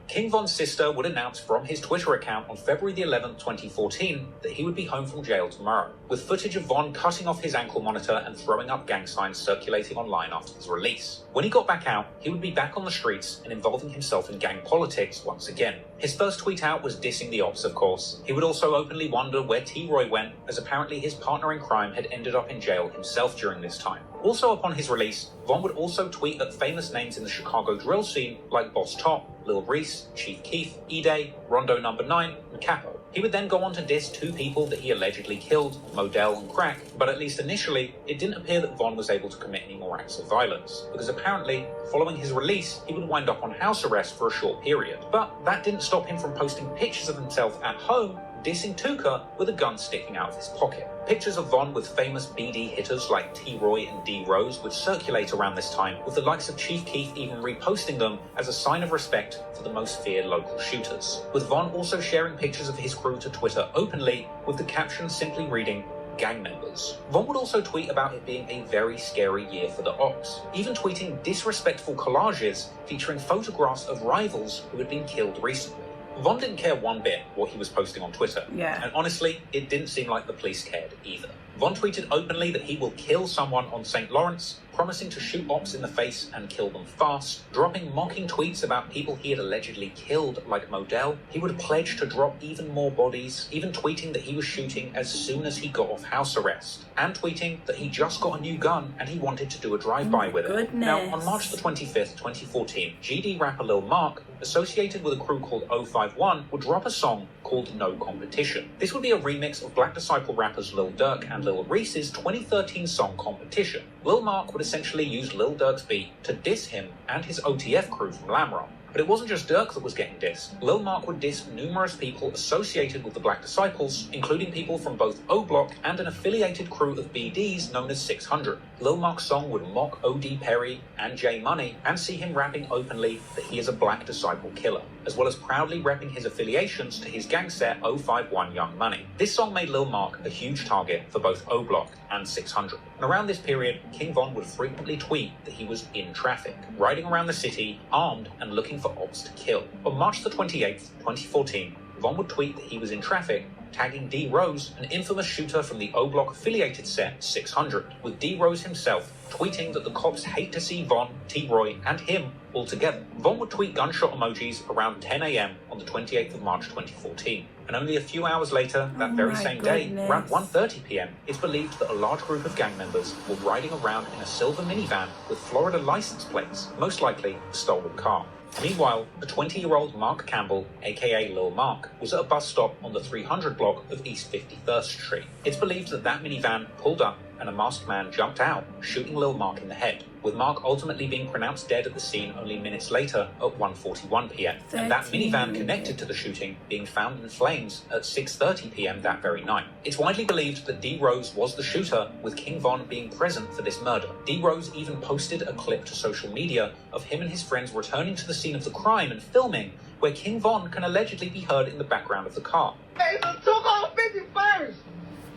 King Von's sister would announce from his Twitter account on February the 11th, 2014, that he would be home from jail tomorrow, with footage of Von cutting off his ankle monitor and throwing up gang signs circulating online after his release. When he got back out, he would be back on the streets and involving himself in gang politics once again. His first tweet out was dissing the ops, of course. He would also openly wonder where T-Roy went, as apparently his partner in crime had ended up in jail himself during this time. Also upon his release, Von would also tweet at famous names in the Chicago drill scene like Boss Trell, Lil Reese, Chief Keef, E-Day, Rondo No. 9, and Capo. He would then go on to diss 2 people that he allegedly killed, Modell and Crack, but at least initially, it didn't appear that Von was able to commit any more acts of violence, because apparently, following his release, he would wind up on house arrest for a short period. But that didn't stop him from posting pictures of himself at home, dissing Tuka with a gun sticking out of his pocket. Pictures of Von with famous BD hitters like T-Roy and D-Rose would circulate around this time, with the likes of Chief Keef even reposting them as a sign of respect for the most feared local shooters, with Von also sharing pictures of his crew to Twitter openly, with the caption simply reading, gang members. Von would also tweet about it being a very scary year for the ops, even tweeting disrespectful collages featuring photographs of rivals who had been killed recently. Von didn't care one bit what he was posting on Twitter. Yeah. And honestly, it didn't seem like the police cared either. Von tweeted openly that he will kill someone on St. Lawrence, promising to shoot ops in the face and kill them fast, dropping mocking tweets about people he had allegedly killed, like Modell. He would pledge to drop even more bodies, even tweeting that he was shooting as soon as he got off house arrest, and tweeting that he just got a new gun and he wanted to do a drive-by with it. Now, on March the 25th, 2014, GD rapper Lil Mark, associated with a crew called 051, would drop a song called No Competition. This would be a remix of Black Disciple rappers Lil Durk and Lil Reese's 2013 song Competition. Lil Mark would essentially use Lil Durk's beat to diss him and his OTF crew from Lamron. But it wasn't just Durk that was getting dissed. Lil Mark would diss numerous people associated with the Black Disciples, including people from both O-Block and an affiliated crew of BDs known as 600. Lil Mark's song would mock O.D. Perry and J Money and see him rapping openly that he is a Black Disciple killer, as well as proudly repping his affiliations to his gang set 051 Young Money. This song made Lil Mark a huge target for both O-Block and 600. And around this period, King Von would frequently tweet that he was in traffic, riding around the city, armed and looking for ops to kill. On March the 28th, 2014, Von would tweet that he was in traffic, tagging D-Rose, an infamous shooter from the O-Block affiliated set 600, with D-Rose himself tweeting that the cops hate to see Von, T-Roy, and him all together. Von would tweet gunshot emojis around 10 a.m. on the 28th of March 2014. And only a few hours later, that very same day, around 1:30 p.m., it's believed that a large group of gang members were riding around in a silver minivan with Florida license plates, most likely a stolen car. Meanwhile, a 20-year-old Mark Campbell, aka Lil Mark, was at a bus stop on the 300 block of East 51st Street. It's believed that that minivan pulled up and a masked man jumped out, shooting Lil Mark in the head, with Mark ultimately being pronounced dead at the scene only minutes later at 1:41 p.m. And that minivan connected to the shooting being found in flames at 6:30 p.m. that very night. It's widely believed that D. Rose was the shooter, with King Von being present for this murder. D. Rose even posted a clip to social media of him and his friends returning to the scene of the crime and filming, where King Von can allegedly be heard in the background of the car. Hey, took off 51st.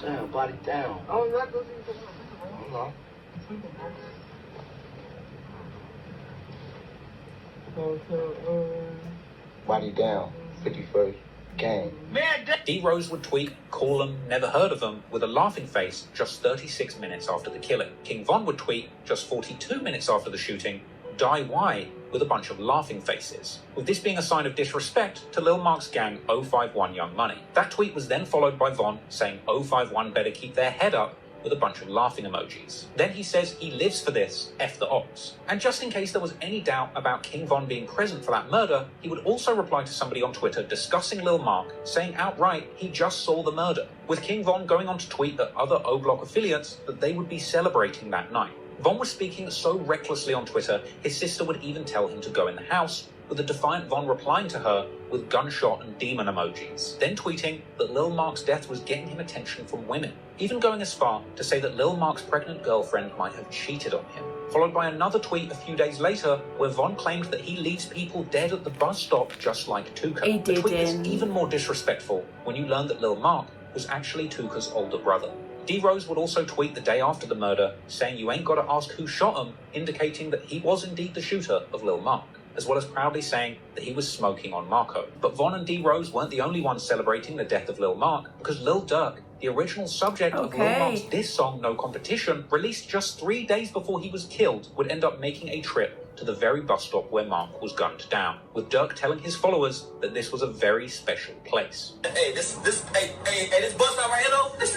Damn, body down. Oh, not those. No. Body down, 51st gang. D. Rose would tweet, "Call 'em, never heard of 'em," with a laughing face just 36 minutes after the killing. King Von would tweet, just 42 minutes after the shooting, "Die why?" with a bunch of laughing faces, with this being a sign of disrespect to Lil Mark's gang 051 Young Money. That tweet was then followed by Von saying 051 better keep their head up, with a bunch of laughing emojis. Then he says he lives for this, F the ops. And just in case there was any doubt about King Von being present for that murder, he would also reply to somebody on Twitter discussing Lil Mark, saying outright he just saw the murder, with King Von going on to tweet at other O-Block affiliates that they would be celebrating that night. Von was speaking so recklessly on Twitter, his sister would even tell him to go in the house, with the defiant Von replying to her with gunshot and demon emojis, then tweeting that Lil Mark's death was getting him attention from women, even going as far to say that Lil Mark's pregnant girlfriend might have cheated on him. Followed by another tweet a few days later where Von claimed that he leaves people dead at the bus stop just like Tuka. He The tweet is didn't. even more disrespectful when you learn that Lil Mark was actually Tuka's older brother. D. Rose would also tweet the day after the murder, saying you ain't gotta ask who shot him, indicating that he was indeed the shooter of Lil Mark, as well as proudly saying that he was smoking on Marco. But Von and D. Rose weren't the only ones celebrating the death of Lil Mark, because Lil Durk, the original subject of Lil Mark's diss song No Competition, released just 3 days before he was killed, would end up making a trip to the very bus stop where Mark was gunned down, with Durk telling his followers that this was a very special place. Hey, this bus stop right here though, this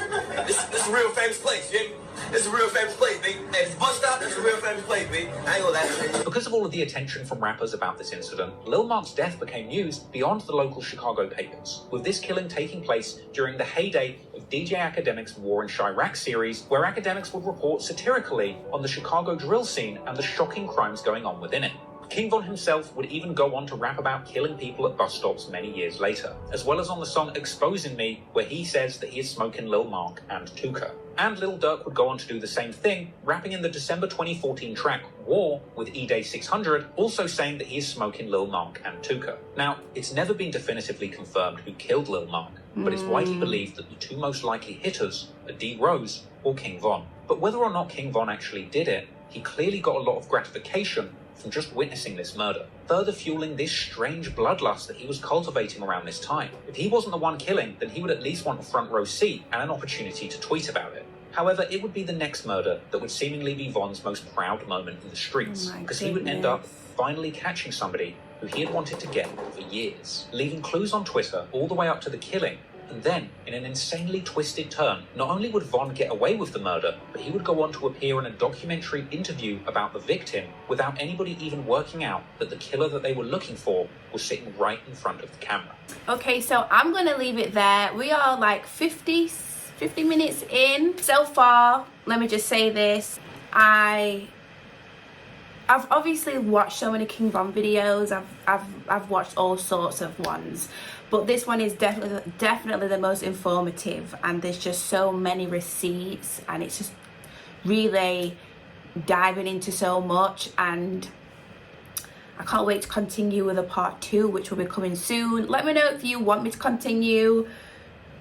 a real famous place, yeah? This is a real famous place, B. Hey, this bus stop, this is a real famous place, B. I ain't gonna lie to you. Because of all of the attention from rappers about this incident, Lil Mark's death became news beyond the local Chicago papers, with this killing taking place during the heyday of DJ Academic's War in Chirac series, where Academics would report satirically on the Chicago drill scene and the shocking crimes going on within it. King Von himself would even go on to rap about killing people at bus stops many years later, as well as on the song Exposing Me, where he says that he is smoking Lil Mark and Tuka. And Lil Durk would go on to do the same thing, rapping in the December 2014 track War with E-Day 600, also saying that he is smoking Lil Mark and Tuka. Now, it's never been definitively confirmed who killed Lil Mark, but it's widely believed that the two most likely hitters are D. Rose or King Von. But whether or not King Von actually did it, he clearly got a lot of gratification from just witnessing this murder, further fueling this strange bloodlust that he was cultivating around this time. If he wasn't the one killing, then he would at least want a front row seat and an opportunity to tweet about it. However, it would be the next murder that would seemingly be Von's most proud moment in the streets, because he would end up finally catching somebody who he had wanted to get for years, leaving clues on Twitter all the way up to the killing. And then, in an insanely twisted turn, not only would Von get away with the murder, but he would go on to appear in a documentary interview about the victim without anybody even working out that the killer that they were looking for was sitting right in front of the camera. Okay, so I'm gonna leave it there. We are like 50 minutes in so far. Let me just say this. I've obviously watched so many King Von videos. I've watched all sorts of ones, but this one is definitely the most informative, and there's just so many receipts, and it's just really diving into so much, and I can't wait to continue with a part 2, which will be coming soon. Let me know if you want me to continue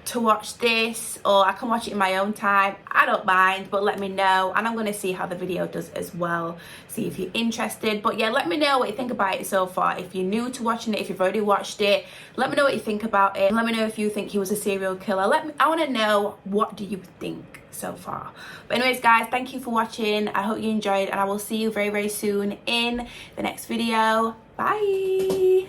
to watch this, or I can watch it in my own time. I don't mind, but let me know, and I'm going to see how the video does as well, see if you're interested. But yeah, let me know what you think about it so far. If you're new to watching it, if you've already watched it, let me know what you think about it. Let me know if you think he was a serial killer. I want to know, what do you think so far? But anyways guys, thank you for watching. I hope you enjoyed, and I will see you very, very soon in the next video. Bye.